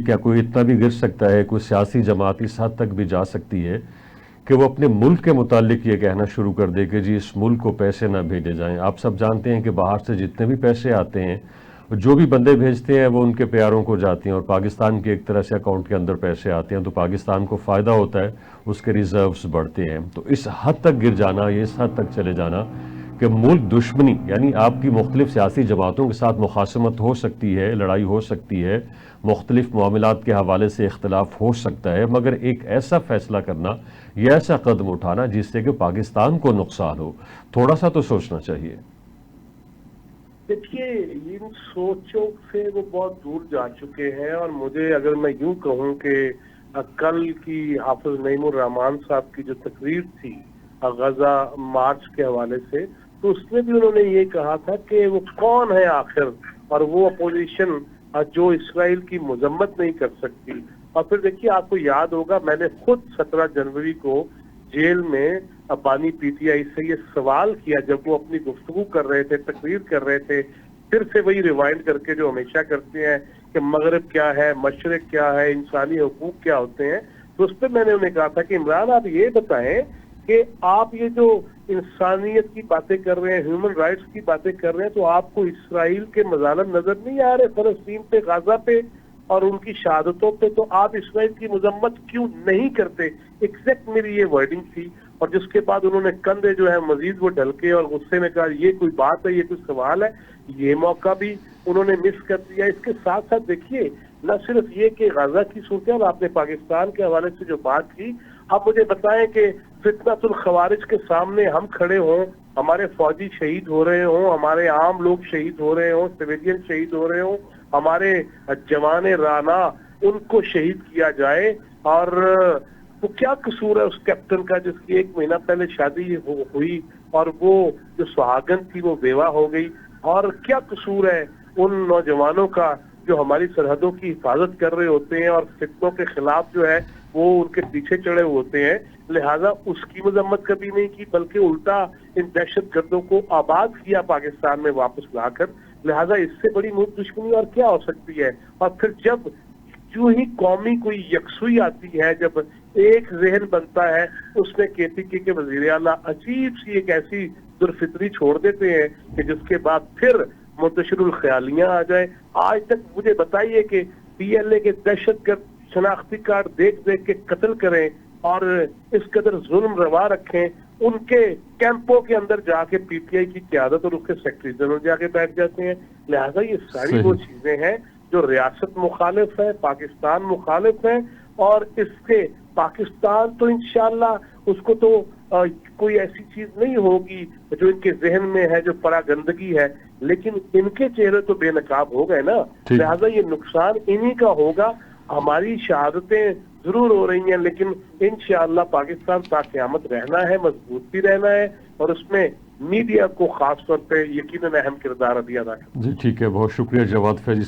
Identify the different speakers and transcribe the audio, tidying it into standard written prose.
Speaker 1: क्या कोई इतना भी गिर सकता है, कोई सियासी जमात इस हद तक भी जा सकती है कि वो अपने मुल्क के मुतालिक ये कहना शुरू कर दे कि जी इस मुल्क को पैसे ना भेजे जाएं? आप सब जानते हैं कि बाहर से जितने भी पैसे आते हैं, जो भी बंदे भेजते हैं वो उनके प्यारों को जाते हैं, और पाकिस्तान के एक तरह से अकाउंट के अंदर पैसे आते हैं, तो पाकिस्तान को फ़ायदा होता है, उसके रिजर्व्स बढ़ते हैं। तो इस हद तक गिर जाना, ये इस हद तक चले जाना कि मुल्क दुश्मनी, यानी आपकी मुख्तलिफ सियासी जमातों के साथ मुखासमत हो सकती है, लड़ाई हो सकती है, मुख्तलिफ मामलात के हवाले से इख्तलाफ हो सकता है, मगर एक ऐसा फैसला करना या ऐसा कदम उठाना जिससे कि पाकिस्तान को नुकसान हो, थोड़ा सा तो सोचना चाहिए।
Speaker 2: देखिए, इन सोचों से वो बहुत दूर जा चुके हैं। और मुझे, अगर मैं यूं कहूं कि कल की हाफिज नईमुर रहमान साहब की जो तकरीर थी गजा मार्च के हवाले से, तो उसमें भी उन्होंने ये कहा था कि वो कौन है आखिर, और वो अपोजिशन जो इसराइल की मजम्मत नहीं कर सकती। और फिर देखिए, आपको याद होगा, मैंने खुद 17 जनवरी को जेल में अबानी पीटीआई से ये सवाल किया जब वो अपनी गुफ्तगू कर रहे थे, तकरीर कर रहे थे, फिर से वही रिवाइंड करके जो हमेशा करते हैं कि मगरिब क्या है, मशरिक क्या है, इंसानी हुकूक क्या होते हैं। तो उस पर मैंने उन्हें कहा था कि इमरान, आप ये बताएं कि आप ये जो इंसानियत की बातें कर रहे हैं, ह्यूमन राइट्स की बातें कर रहे हैं, तो आपको इसराइल के मजालिम नजर नहीं आ रहे फलस्तीन पे, गाजा पे और उनकी शहादतों पे? तो आप इसराइल की मजम्मत क्यों नहीं करते? एग्जैक्ट मेरी ये वर्डिंग थी। और जिसके बाद उन्होंने कंधे जो है मजीद वो ढलके और गुस्से में कहा, ये कोई बात है, ये कोई सवाल है? ये मौका भी उन्होंने मिस कर दिया। इसके साथ साथ देखिए, न सिर्फ ये कि गाजा की सूरत, आपने पाकिस्तान के हवाले से जो बात की, आप मुझे बताएं कि फितनतुल खवारिज के सामने हम खड़े हों, हमारे फौजी शहीद हो रहे हों, हमारे आम लोग शहीद हो रहे हों, सिविलियन शहीद हो रहे हों, हमारे जवान राना उनको शहीद किया जाए, और वो क्या कसूर है उस कैप्टन का जिसकी 1 महीना पहले शादी हुई और वो जो सुहागन थी वो बेवा हो गई? और क्या कसूर है उन नौजवानों का जो हमारी सरहदों की हिफाजत कर रहे होते हैं और फितनों के खिलाफ जो है वो उनके पीछे चढ़े होते हैं? लिहाजा उसकी मजम्मत कभी नहीं की, बल्कि उल्टा इन दहशत गर्दों को आबाद किया पाकिस्तान में वापस लाकर। लिहाजा इससे बड़ी मुल्क दुश्मनी और क्या हो सकती है? और फिर जब जो ही कौमी कोई यकसुई आती है, जब एक जहन बनता है, उसमें केपीके के वजीर आला अजीब सी एक ऐसी दुर्फितरी छोड़ देते हैं कि जिसके बाद फिर मुंतशिरुल ख्यालियां आ जाए। आज तक मुझे बताइए कि पीएलए के दहशतगर्द शनाख्ती कार्ड देख देख के कत्ल करें और इस कदर जुल्म रवा रखें, उनके कैंपों के अंदर जाके पीटीआई की क्यादत और उसके सेक्रेटरी जनरल जाके बैठ जाते हैं। लिहाजा ये सारी वो चीजें हैं जो रियासत मुखालिफ है, पाकिस्तान मुखालिफ है। और इससे पाकिस्तान तो इंशाल्लाह उसको तो कोई ऐसी चीज नहीं होगी जो इनके जहन में है, जो परागंदगी है, लेकिन इनके चेहरे तो बेनकाब हो गए ना। लिहाजा ये नुकसान इन्हीं का होगा। हमारी शहादतें जरूर हो रही हैं, लेकिन इंशाअल्लाह पाकिस्तान ताक़यामत रहना है, मजबूत भी रहना है, और उसमें मीडिया को खास तौर पे यकीनन अहम किरदार अदा करना है।
Speaker 1: जी ठीक है, बहुत शुक्रिया जवाद फैज।